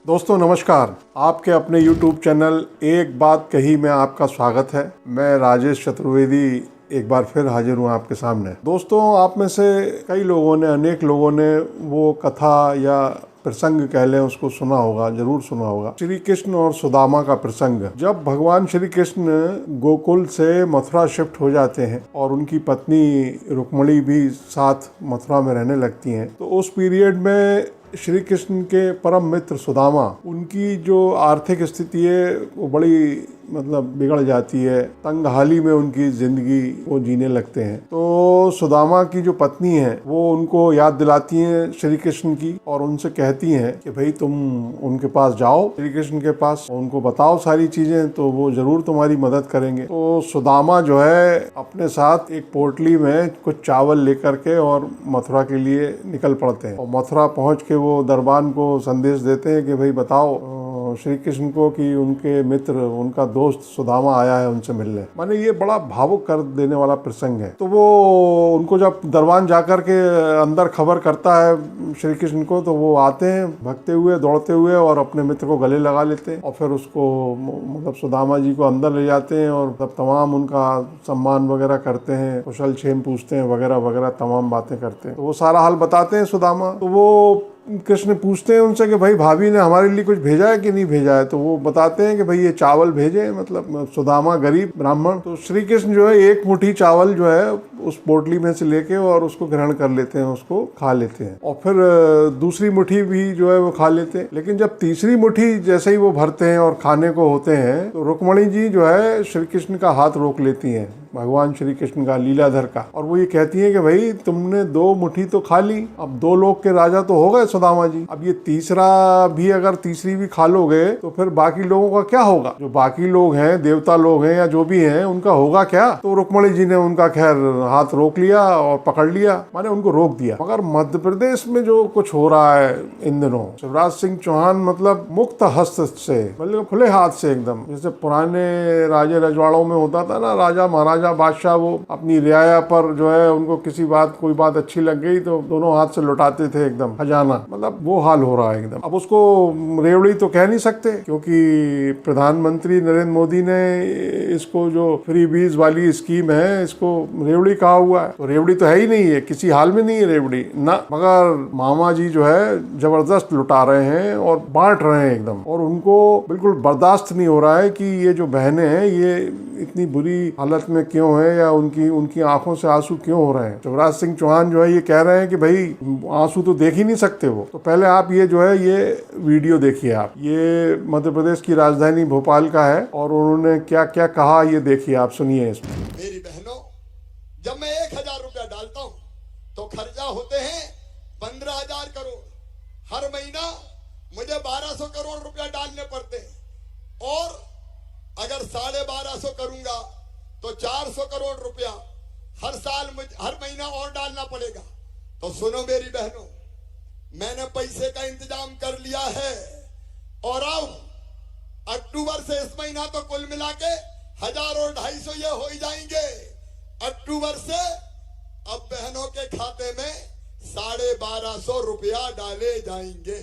दोस्तों नमस्कार, आपके अपने YouTube चैनल एक बात कही में आपका स्वागत है। मैं राजेश चतुर्वेदी एक बार फिर हाजिर हूँ आपके सामने। दोस्तों, आप में से कई लोगों ने, अनेक लोगों ने वो कथा या प्रसंग कह लें उसको सुना होगा, जरूर सुना होगा, श्री कृष्ण और सुदामा का प्रसंग। जब भगवान श्री कृष्ण गोकुल से मथुरा शिफ्ट हो जाते हैं और उनकी पत्नी रुक्मिणी भी साथ मथुरा में रहने लगती हैं, तो उस पीरियड में श्री कृष्ण के परम मित्र सुदामा, उनकी जो आर्थिक स्थिति है वो बड़ी बिगड़ जाती है। तंगहाली में उनकी जिंदगी वो जीने लगते हैं। तो सुदामा की जो पत्नी है वो उनको याद दिलाती हैं श्री कृष्ण की और उनसे कहती हैं कि भाई तुम उनके पास जाओ, श्री कृष्ण के पास, उनको बताओ सारी चीजें, तो वो जरूर तुम्हारी मदद करेंगे। तो सुदामा जो है अपने साथ एक पोटली में कुछ चावल लेकर के और मथुरा के लिए निकल पड़ते हैं और मथुरा पहुंच के वो दरबान को संदेश देते हैं कि भाई बताओ श्री कृष्ण को कि उनके मित्र, उनका दोस्त सुदामा आया है उनसे मिलने। माने ये बड़ा भावुक कर देने वाला प्रसंग है। तो वो उनको जब दरबान जाकर के अंदर खबर करता है श्री कृष्ण को, तो वो आते हैं भगते हुए, दौड़ते हुए और अपने मित्र को गले लगा लेते हैं और फिर उसको सुदामा जी को अंदर ले जाते हैं और तब तमाम उनका सम्मान वगैरह करते हैं, कुशल क्षेम पूछते हैं, वगैरह वगैरह तमाम बातें करते हैं। तो वो सारा हाल बताते हैं सुदामा। तो वो कृष्ण पूछते हैं उनसे कि भाई भाभी ने हमारे लिए कुछ भेजा है कि नहीं भेजा है। तो वो बताते हैं कि भाई ये चावल भेजे, सुदामा गरीब ब्राह्मण। तो श्री कृष्ण जो है एक मुट्ठी चावल जो है उस पोटली में से लेके और उसको ग्रहण कर लेते हैं, उसको खा लेते हैं और फिर दूसरी मुट्ठी भी जो है वो खा लेते हैं। लेकिन जब तीसरी मुट्ठी जैसे ही वो भरते हैं और खाने को होते हैं, तो रुक्मिणी जी जो है श्री कृष्ण का हाथ रोक लेती हैं, भगवान श्री कृष्ण का, लीलाधर का, और वो ये कहती है कि भाई तुमने 2 मुट्ठी तो खा ली, अब 2 लोग के राजा तो हो गए सुदामा जी, अब ये तीसरा भी, अगर तीसरी भी खा लोगे तो फिर बाकी लोगों का क्या होगा? जो बाकी लोग हैं, देवता लोग हैं या जो भी हैं, उनका होगा क्या? तो रुक्मिणी जी ने उनका खैर हाथ रोक लिया और पकड़ लिया, माने उनको रोक दिया। मगर मध्य प्रदेश में जो कुछ हो रहा है इन दिनों, शिवराज सिंह चौहान मुक्त हस्त से, खुले हाथ से एकदम, जैसे पुराने राजे रजवाड़ों में होता था ना, राजा महाराजा बादशाह वो अपनी रियाया पर जो है उनको किसी बात, कोई बात अच्छी लग गई तो दोनों हाथ से लुटाते थे एकदम खजाना, वो हाल हो रहा है एकदम। अब उसको रेवड़ी तो कह नहीं सकते क्योंकि प्रधानमंत्री नरेंद्र मोदी ने इसको जो फ्री बीज वाली स्कीम है, इसको रेवड़ी कहा हुआ है। तो रेवड़ी तो है ही नहीं है, किसी हाल में नहीं है रेवड़ी ना। मगर मामा जी जो है जबरदस्त लुटा रहे हैं और बांट रहे हैं एकदम, और उनको बिल्कुल बर्दाश्त नहीं हो रहा है कि ये जो बहनें हैं ये इतनी बुरी हालत में क्यों है, या उनकी आंखों से आंसू क्यों हो रहे हैं। शिवराज सिंह चौहान जो है ये कह रहे हैं कि भाई आंसू तो देख ही नहीं सकते वो। तो पहले आप ये जो है ये वीडियो देखिए आप, ये मध्य प्रदेश की राजधानी भोपाल का है और उन्होंने क्या क्या कहा ये देखिए आप, सुनिए इसमें। मेरी बहनों, जब मैं 1000 रुपया डालता हूं तो खर्चा होते हैं 15,000 करोड़। हर महीना मुझे 1200 करोड़ रुपया डालने पड़ते हैं, और अगर 1250 करूंगा तो 400 करोड़ रुपया हर साल हर महीना और डालना पड़ेगा। तो सुनो मेरी बहनों, मैंने पैसे का इंतजाम कर लिया है, और अब अक्टूबर से इस महीना तो कुल मिला के 1000 और 250 ये हो ही जाएंगे। अक्टूबर से अब बहनों के खाते में 1250 रुपया डाले जाएंगे।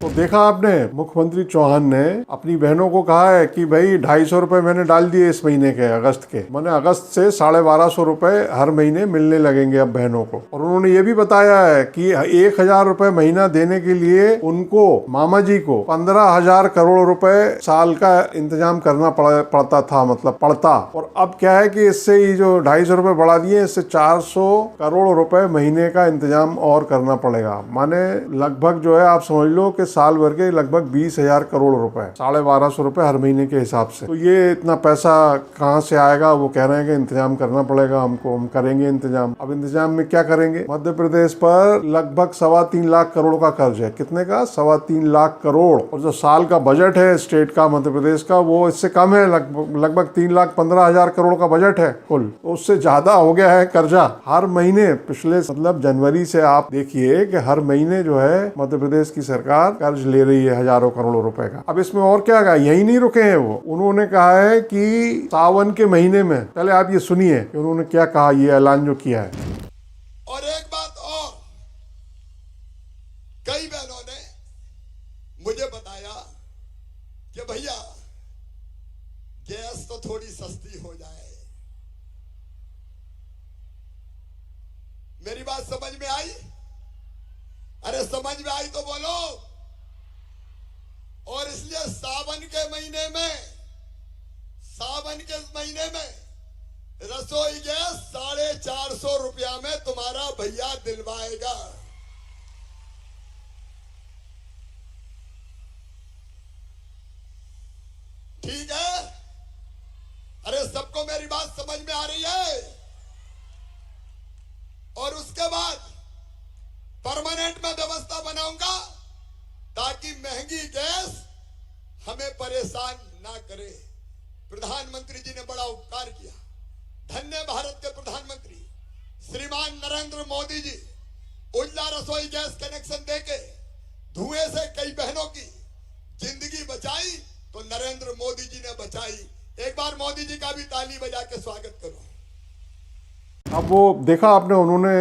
तो देखा आपने, मुख्यमंत्री चौहान ने अपनी बहनों को कहा है कि भाई 250 रुपए मैंने डाल दिए इस महीने के, अगस्त के, मैंने अगस्त से 1250 रुपए हर महीने मिलने लगेंगे अब बहनों को। और उन्होंने ये भी बताया है कि 1000 रुपए महीना देने के लिए उनको, मामा जी को, 15,000 करोड़ रुपए साल का इंतजाम करना पड़ता था, पड़ता। और अब क्या है कि इससे ये जो 250 रुपए बढ़ा दिए, इससे 400 करोड़ रुपए महीने का इंतजाम और करना पड़ेगा। माने लगभग जो है आप समझ लो कि साल भर के लगभग 20,000 करोड़ रुपए, 1250 रुपए हर महीने के हिसाब से। तो ये इतना पैसा कहां से आएगा? वो कह रहे हैं कि इंतजाम करना पड़ेगा हमको, हम करेंगे इंतजाम। अब इंतजाम में क्या करेंगे? मध्य प्रदेश पर लगभग 3.25 लाख करोड़ का कर्ज है। कितने का? 3.25 लाख करोड़। और जो साल का बजट है स्टेट का, मध्य प्रदेश का, वो इससे कम है, लगभग 3,15,000 करोड़ का बजट है कुल। तो उससे ज्यादा हो गया है कर्जा। हर महीने पिछले जनवरी से आप देखिए कि हर महीने जो है मध्य प्रदेश की सरकार कर्ज ले रही है हजारों करोड़ों रुपए का। अब इसमें और क्या कहा, यही नहीं रुके हैं वो। उन्होंने कहा है कि सावन के महीने में, पहले आप ये सुनिए कि उन्होंने क्या कहा, ये ऐलान जो किया है। और एक बात और, कई बहनों ने मुझे बताया कि भैया गैस तो थोड़ी सस्ती हो जाए। मेरी बात समझ में आई? अरे समझ में आई तो बोलो। और इसलिए सावन के महीने में रसोई गैस 450 रुपया में तुम्हारा भैया दिलवाएगा। ठीक है? अरे सबको मेरी बात समझ में आ रही है? और उसके बाद परमानेंट में व्यवस्था बनाऊंगा ताकि महंगी गैस हमें परेशान ना करे। प्रधानमंत्री जी ने बड़ा उपकार किया। धन्य भारत के प्रधानमंत्री श्रीमान नरेंद्र मोदी जी उज्ज्वला रसोई गैस कनेक्शन देके धुएं से कई बहनों की जिंदगी बचाई, तो नरेंद्र मोदी जी ने बचाई। एक बार मोदी जी का भी ताली बजा के स्वागत करो। अब वो देखा आपने, उन्होंने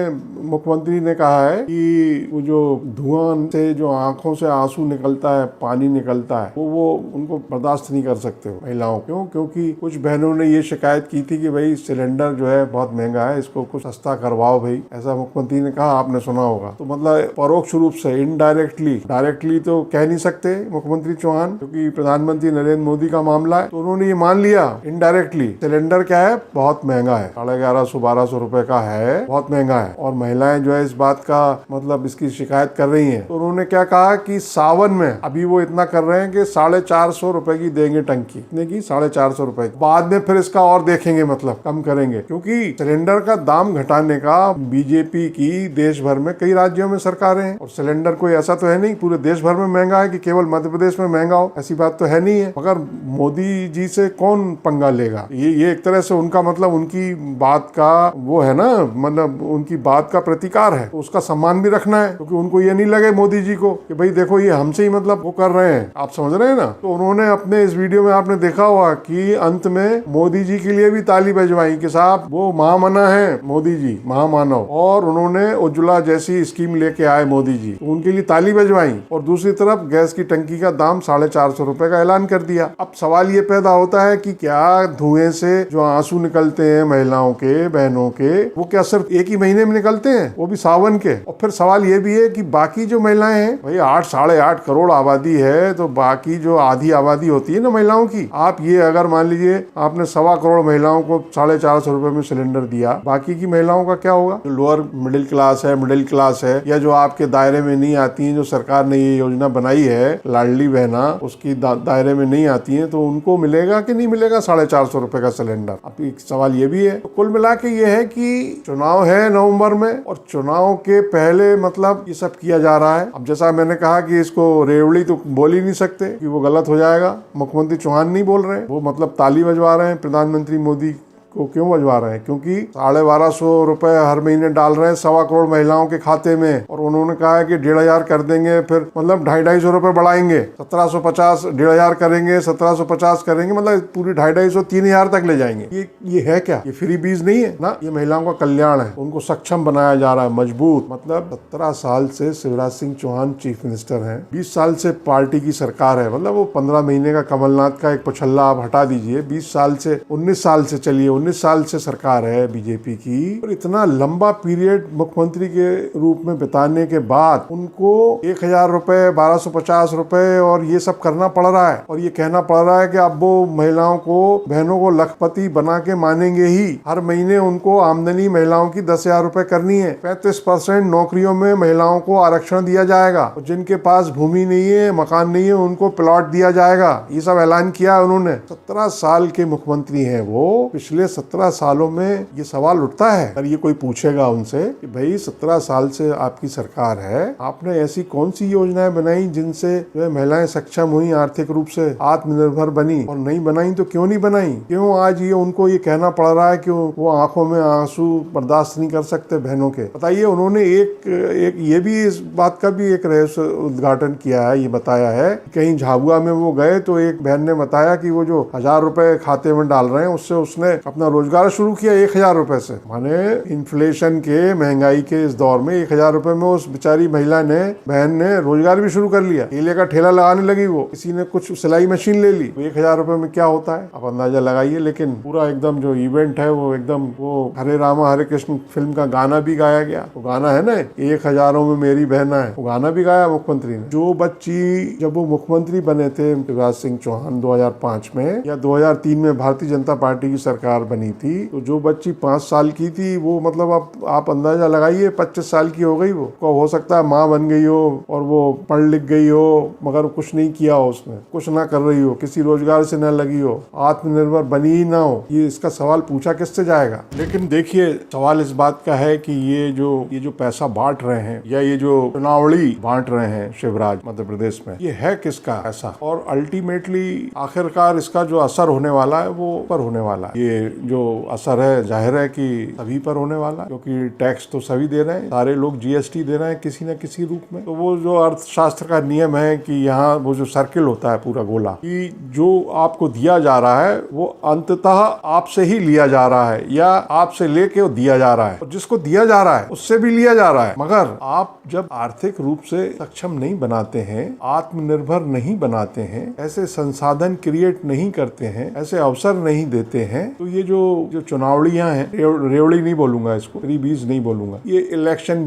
मुख्यमंत्री ने कहा है कि वो जो धुआं से जो आंखों से आंसू निकलता है, पानी निकलता है, वो उनको बर्दाश्त नहीं कर सकते हो महिलाओं। क्यों? क्योंकि कुछ बहनों ने ये शिकायत की थी कि भाई सिलेंडर जो है बहुत महंगा है, इसको कुछ सस्ता करवाओ भाई, ऐसा मुख्यमंत्री ने कहा। आपने सुना होगा। तो मतलब परोक्ष रूप से, इनडायरेक्टली, डायरेक्टली तो कह नहीं सकते मुख्यमंत्री चौहान, क्योंकि प्रधानमंत्री नरेंद्र मोदी का मामला है, तो उन्होंने ये मान लिया इनडायरेक्टली सिलेंडर क्या है, बहुत महंगा है, 1150-1200 रुपए का है, बहुत महंगा है। और महिलाएं जो है इस बात का मतलब इसकी शिकायत कर रही हैं। तो उन्होंने क्या कहा कि सावन में अभी वो इतना कर रहे हैं कि 450 रुपए की देंगे टंकी। कितने की? 450 रुपए। बाद में फिर इसका और देखेंगे, मतलब कम करेंगे, क्योंकि सिलेंडर का दाम घटाने का बीजेपी की देश भर में कई राज्यों में सरकारें हैं। और सिलेंडर कोई ऐसा तो है नहीं पूरे देश भर में महंगा है कि केवल मध्य प्रदेश में महंगा हो, ऐसी बात तो है नहीं है। मगर मोदी जी से कौन पंगा लेगा? ये एक तरह से उनका मतलब उनकी बात का वो है ना, मतलब उनकी बात का प्रतिकार है, तो उसका सम्मान भी रखना है, क्योंकि उनको ये नहीं लगे मोदी जी को कि भाई देखो ये हमसे ही मतलब वो कर रहे हैं। आप समझ रहे हैं ना? तो उन्होंने अपने इस वीडियो में आपने देखा होगा कि अंत में मोदी जी के लिए भी ताली बजवाई कि साहब वो महामना है, मोदी जी महामानव, और उन्होंने उज्ज्वला जैसी स्कीम लेके आए मोदी जी, तो उनके लिए ताली बजवाई। और दूसरी तरफ गैस की टंकी का दाम 450 रुपए का ऐलान कर दिया। अब सवाल ये पैदा होता है कि क्या धुएं से जो आंसू निकलते हैं महिलाओं के, बहनों के, वो क्या सिर्फ एक ही महीने में निकलते हैं, वो भी सावन के? और फिर सवाल ये भी है कि बाकी जो महिलाएं हैं, भाई 8-8.5 करोड़ आबादी है, तो बाकी जो आधी आबादी होती है ना महिलाओं की, आप ये अगर मान लीजिए आपने 1.25 करोड़ महिलाओं को 450 रुपए में सिलेंडर दिया, बाकी की महिलाओं का क्या होगा? जो लोअर मिडिल क्लास है, या जो आपके दायरे में नहीं आती है, जो सरकार ने ये योजना बनाई है लाडली बहना, उसकी दायरे में नहीं आती है, तो उनको मिलेगा कि नहीं मिलेगा 450 रुपए का सिलेंडर? अब एक सवाल ये भी है। तो कुल मिला के ये है कि चुनाव है नवंबर में, और चुनाव के पहले मतलब ये सब किया जा रहा है। अब जैसा मैंने कहा कि इसको रेवड़ी तो बोल ही नहीं सकते कि वो गलत हो जाएगा। मुख्यमंत्री चौहान नहीं बोल रहे हैं, वो मतलब ताली बजवा रहे हैं प्रधानमंत्री मोदी को। क्यों बजवा रहे हैं? क्योंकि 1250 रुपए हर महीने डाल रहे हैं 1.25 करोड़ महिलाओं के खाते में, और उन्होंने कहा है कि 1,500 कर देंगे, फिर मतलब 250 रुपए बढ़ाएंगे, 1750, 1,500 करेंगे, 1750 करेंगे, मतलब पूरी 250, 3,000 तक ले जाएंगे। ये है क्या? ये फ्री बीज नहीं है ना, ये महिलाओं का कल्याण है, उनको सक्षम बनाया जा रहा है, मजबूत। मतलब 17 साल से शिवराज सिंह चौहान चीफ मिनिस्टर हैं, 20 साल से पार्टी की सरकार है, मतलब वो 15 महीने का कमलनाथ का एक पछल्ला आप हटा दीजिए, 20 साल से 19 साल से चलिए 19 साल से सरकार है बीजेपी की। और इतना लंबा पीरियड मुख्यमंत्री के रूप में बिताने के बाद उनको 1,000 रुपए, 1,250 रुपए और ये सब करना पड़ रहा है, और ये कहना पड़ रहा है कि अब वो महिलाओं को, बहनों को लखपति बना के मानेंगे ही। हर महीने उनको आमदनी महिलाओं की 10,000 रुपए करनी है। 35% नौकरियों में महिलाओं को आरक्षण दिया जाएगा, और जिनके पास भूमि नहीं है, मकान नहीं है, उनको प्लॉट दिया जाएगा। ये सब ऐलान किया उन्होंने। 17 साल के मुख्यमंत्री हैं वो। पिछले 17 सालों में ये सवाल उठता है, अगर ये कोई पूछेगा उनसे कि भाई 17 साल से आपकी सरकार है, आपने ऐसी कौन सी योजनाएं बनाई जिनसे जो है महिलाएं सक्षम हुई, आर्थिक रूप से आत्मनिर्भर बनी, और नहीं बनाई तो क्यों नहीं बनाई? क्यों आज ये उनको ये कहना पड़ रहा है कि वो आंखों में आंसू बर्दाश्त नहीं कर सकते बहनों के? बताइए। उन्होंने एक ये भी, इस बात का भी एक रहस्य उद्घाटन किया है, ये बताया है कहीं झाबुआ में वो गए तो एक बहन ने बताया कि वो जो 1,000 रुपए खाते में डाल रहे हैं उससे उसने अपना अपना रोजगार शुरू किया 1,000 रुपए से। माने इन्फ्लेशन के, महंगाई के इस दौर में 1,000 रुपए में उस बेचारी महिला ने, बहन ने रोजगार भी शुरू कर लिया। केले का ठेला लगाने लगी वो, किसी ने कुछ सिलाई मशीन ले ली। 1,000 रुपए में क्या होता है आप अंदाजा लगाइए। लेकिन पूरा एकदम जो इवेंट है वो एकदम, वो हरे रामा हरे कृष्ण फिल्म का गाना भी गाया गया। वो गाना है ना, 1,000 में मेरी बहना है, वो गाना भी गाया मुख्यमंत्री ने। जो बच्ची, जब वो मुख्यमंत्री बने थे शिवराज सिंह चौहान 2005 में या 2003 में भारतीय जनता पार्टी की सरकार बनी थी, तो जो बच्ची 5 साल की थी वो मतलब आप अंदाजा लगाइए 25 साल की हो गई। वो हो सकता है माँ बन गई हो और वो पढ़ लिख गई हो, मगर कुछ नहीं किया हो, उसने कुछ ना कर रही हो, किसी रोजगार से न लगी हो, आत्मनिर्भर बनी ही ना हो। ये इसका सवाल पूछा किससे जाएगा। लेकिन देखिए, सवाल इस बात का है कि ये जो पैसा बांट रहे हैं या ये जो चुनावड़ी बांट रहे हैं शिवराज मध्य प्रदेश में, ये है किसका ऐसा। और अल्टीमेटली आखिरकार इसका जो असर होने वाला है वो पर होने वाला है। ये जो असर है जाहिर है कि सभी पर होने वाला है, क्योंकि टैक्स तो सभी दे रहे हैं, सारे लोग जीएसटी दे रहे हैं किसी न किसी रूप में। तो वो जो अर्थशास्त्र का नियम है कि यहाँ वो जो सर्किल होता है पूरा गोला, कि जो आपको दिया जा रहा है वो अंततः आपसे ही लिया जा रहा है या आपसे लेके दिया जा रहा है, और जिसको दिया जा रहा है उससे भी लिया जा रहा है। मगर आप जब आर्थिक रूप से सक्षम नहीं बनाते हैं, आत्मनिर्भर नहीं बनाते हैं, ऐसे संसाधन क्रिएट नहीं करते हैं, ऐसे अवसर नहीं देते हैं, तो ये जो चुनावड़ियां हैं, रेवड़ी नहीं बोलूंगा इसको, बीज नहीं बोलूंगा, ये इलेक्शन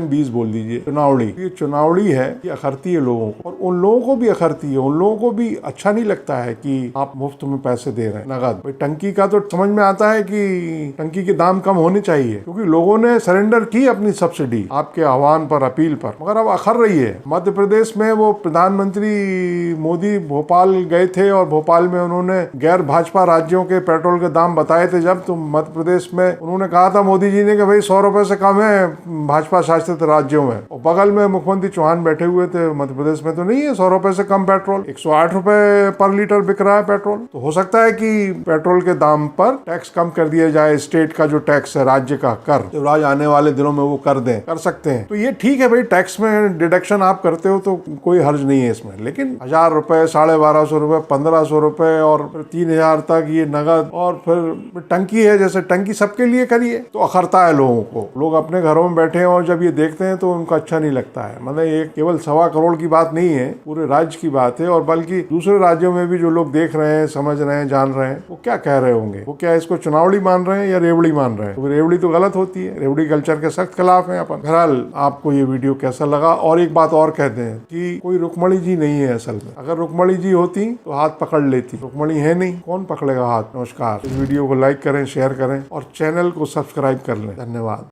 बीज बोल दीजिए, चुनावड़ी। ये चुनावड़ी है, ये अखरती है लोगों को, और उन लोगों को भी अखरती है। उन लोगों को भी अच्छा नहीं लगता है कि आप मुफ्त में पैसे दे रहे हैं नगद। भाई टंकी का तो समझ में आता है कि टंकी के दाम कम होने चाहिए, क्योंकि लोगों ने सरेंडर की अपनी सब्सिडी आपके आह्वान पर, अपील पर, मगर अब अखर रही है। मध्य प्रदेश में वो प्रधानमंत्री मोदी भोपाल गए थे और भोपाल में उन्होंने गैर भाजपा राज्यों के पेट्रोल के दाम बताए थे। जब तो मध्य प्रदेश में उन्होंने कहा था मोदी जी ने कि भाई 100 रुपए से कम है भाजपा शासित राज्यों में, और बगल में मुख्यमंत्री चौहान बैठे हुए थे। मध्य प्रदेश में तो नहीं है 100 रुपए से कम पेट्रोल, 108 रुपए पर लीटर बिक रहा है पेट्रोल। तो हो सकता है कि पेट्रोल के दाम पर टैक्स कम कर दिया जाए, स्टेट का जो टैक्स है, राज्य का कर, तो राज्य आने वाले दिनों में वो कर दें, कर सकते हैं। तो ये ठीक है भाई, टैक्स में डिडक्शन आप करते हो तो कोई हर्ज नहीं है इसमें। लेकिन 1,000 रुपए, 1,250 रुपए, 1,500 रुपए और 3,000 तक ये नगद, और फिर टंकी है, जैसे टंकी सबके लिए करिए, तो अखरता है लोगों को। लोग अपने घरों में बैठे हैं और जब ये देखते हैं तो उनको अच्छा नहीं लगता है। मतलब ये केवल 1.25 करोड़ की बात नहीं है, पूरे राज्य की बात है, और बल्कि दूसरे राज्यों में भी जो लोग देख रहे हैं, समझ रहे हैं, जान रहे हैं, वो क्या कह रहे होंगे। वो क्या इसको चुनावड़ी मान रहे हैं या रेवड़ी मान रहे हैं। तो रेवड़ी तो गलत होती है, रेवड़ी कल्चर के सख्त खिलाफ है अपन। बहरहाल आपको ये वीडियो कैसा लगा। और एक बात और कहते हैं कि कोई रुक्मणी जी नहीं है असल में। अगर रुक्मणी जी होती तो हाथ पकड़ लेती, रुक्मणी है नहीं, कौन पकड़ेगा हाथ। नमस्कार। इस वीडियो को लाइक करें, शेयर करें और चैनल को सब्सक्राइब कर लें। धन्यवाद।